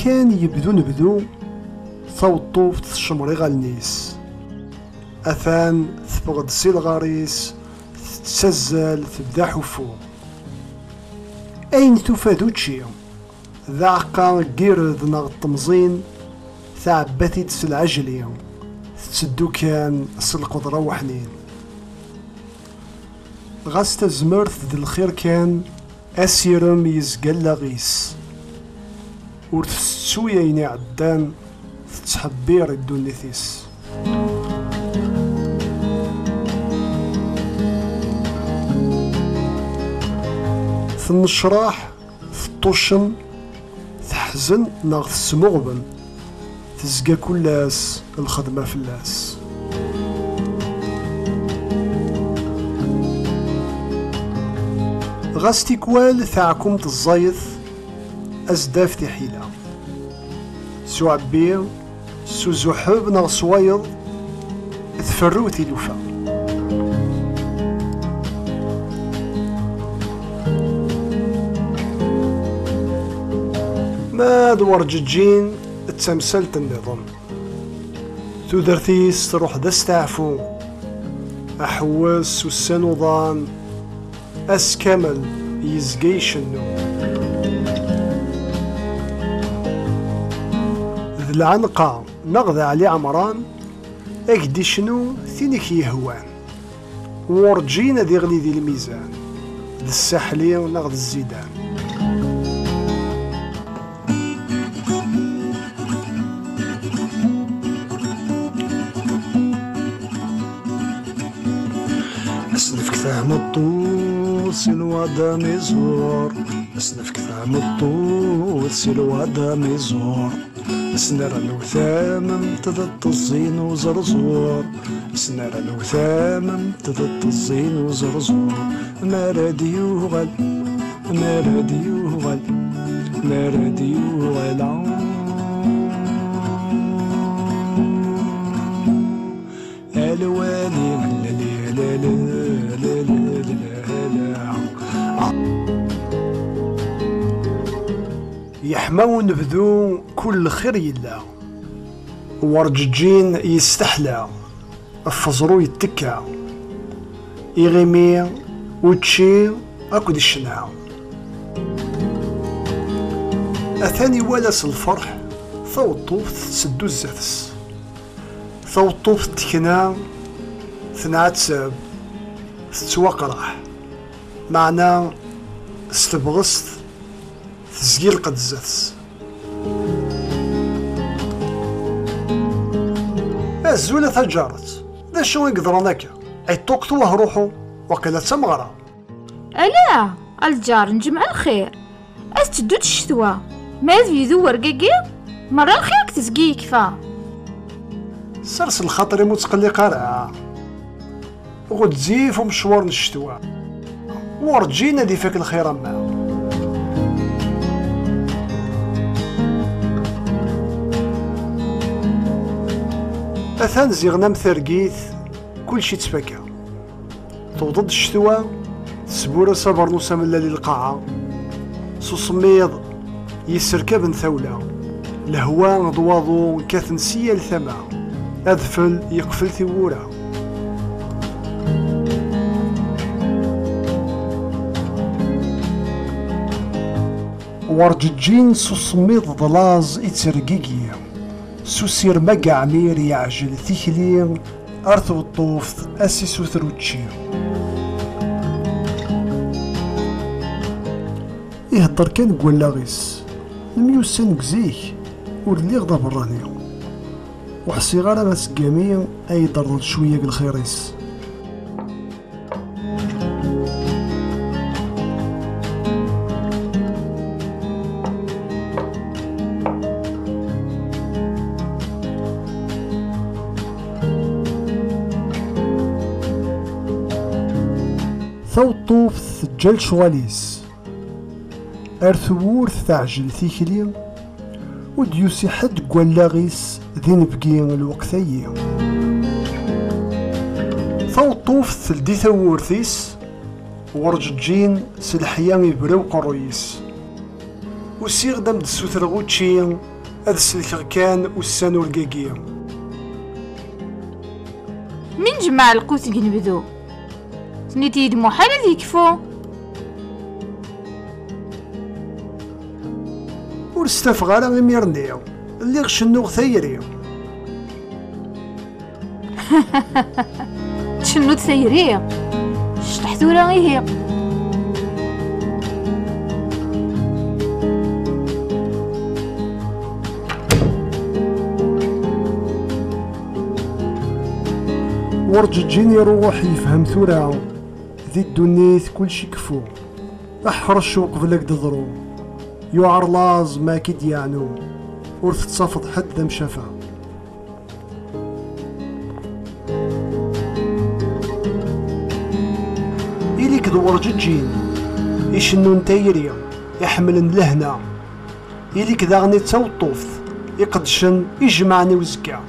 كان يبدو نبدو ثوطوف تشمري غالنيس أثان تفقد سي الغاريس تسزل تبدا حفو أين تفادو تشي ذاقا قيرد نغ التمزين ثعبتي تسل عجلي تسدو كان القدرة وحنين غاس تزمرت ذي الخير كان أسيرم يزقل لغيس ورتسو ييني عدان تتحبير الدونيثيس ثنشراح ثطوشن تحزن ناغ تسمغبن تزقى كلاس الخدمة فلاس غاس تيكوال ثاعكم تزايث أزداف تحيلة سو عبير سو زحب ناغ صوايض تفرو تيلوفا ما دوار ججين تمثلت النظام تودرتيس تروح دستعفو أحواس والسنوضان أسكمل يزقيش النوم ذي العنقة نغذى علي عمران أكدي شنو ثينك يهوان ورجينا ذي غلي ذي الميزان ذي الساحلي ونغذى الزيدان أسنفك ثام الطوس الوضع مزور أسنفك ثام الطوس الوضع مزور سنرى الوثام امتدت الزين وزرزور سنرى الوثام امتدت الزين وزرزور ما رادي يغل ما رادي يغل ما رادي يغل الواني لا لا لا لا لا يحماو نبذو كل خير يلا ورججين يستحلى الفزرو يتكا يغيمي وتشي اكد الشنعة اثاني ولس الفرح ثوطوف تسدو الزفس ثوطوف تكنا ثنعت ساب تتوقرح معنا استبغست تسجيل قد الزفس الزولة تجارت ذا شو يقدرونك عيطوقتو وهروحو وقيلة تمغرة ألا الجار نجمع الخير أستدود الشتوى ما في ذو ورقاقي مرة الخير تسقي كفا سرس الخاطر متقلي قارعة وغد زيف ومشوار الشتوى ورجينا دي فيك الخير معه أثان زيغنا مثرقيث كل شي تفكا توضد الشتوى سبورة صبر نوسا من لالي القاعة سوسميض يسركب ثولة الهواء ضواضو كاثنسية الثما أذفل يقفل ثورة ورججين سوسميض ضلاز يترقيقيا سوسير مقا عمير يعجل ثيكلي أرثو الطوف أسيسو ثروتشي يهدر كان قولاغيس الميوسان قزيك ورلي غضا براني وحسي غالا ماس قامي أي ضرد شوية الخيريس ثوطوف ثجل شواليس أرثوور تعجل ثيكلي وديوسي حد قولاغيس ذي نبقي الوقتي ثوطوف ثلدي ثورثيس ورججين سلحيان يبراو قرويس وسيغ دم دسوثر غوتشي هذا السلك كان والسان ورقاقية. من جمع القوت نبدو سنيتي دمو حالة يكفو. ورستفغ على ميرنيو اللي غشنو ثيري. تشنو تسيري شطحتورا غيه. ورججين يروح يفهم ثورة ذي الدنيث كلشي كفو. احرش وقبلك دضرو يوعر لاز ما كيد يعنو ورث تصفض حد ذم شفا. إليك دور ججين يشنون تايريا يحملن لهنا. إليك ذاغني توطوف يقدشن يجمعني وزكا.